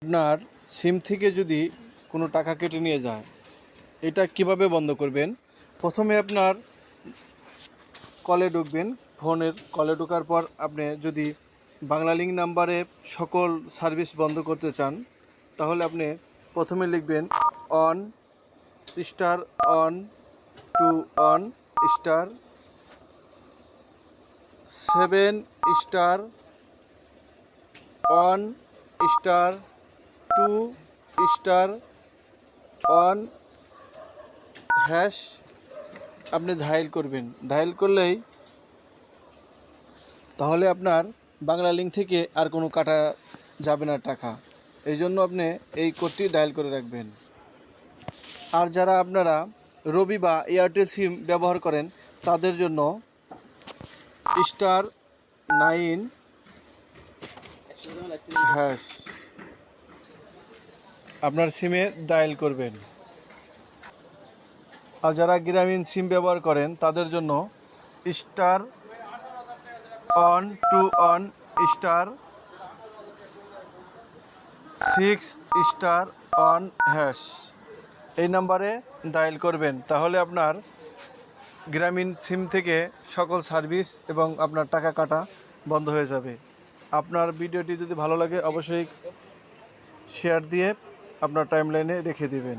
আপনার সিম থেকে যদি কোনো টাকা কেটে নিয়ে যায়, এটা কিভাবে বন্ধ করবেন? প্রথমে আপনার কলে ঢুকবেন, ফোনের কলে ঢোকার পর আপনি যদি বাংলালিংক নাম্বারে সকল সার্ভিস বন্ধ করতে চান, তাহলে আপনি প্রথমে লিখবেন one star one two one star 7 star one star 2 star one hash আপনি ডায়াল করবেন। ডায়াল করলেই তাহলে আপনার বাংলালিংক থেকে আর কোনো কাটা যাবে না টাকা। এই জন্য আপনি এই কোডটি ডায়াল করে রাখবেন। আর যারা আপনারা রবি বা এয়ারটেল সিম ব্যবহার করেন, তাদের জন্য স্টার 9 হ্যাশ আপনার সিমে ডায়াল করবেন। আর যারা গ্রামীণ সিম ব্যবহার করেন, তাদের জন্য star one two one star 6 star one hash এই নাম্বারে ডায়াল করবেন। তাহলে আপনার গ্রামীণ সিম থেকে সকল সার্ভিস এবং আপনার টাকা কাটা বন্ধ হয়ে যাবে। আপনার ভিডিওটি যদি ভালো লাগে, অবশ্যই শেয়ার দিয়ে আপনার টাইমলাইনে রেখে দিবেন।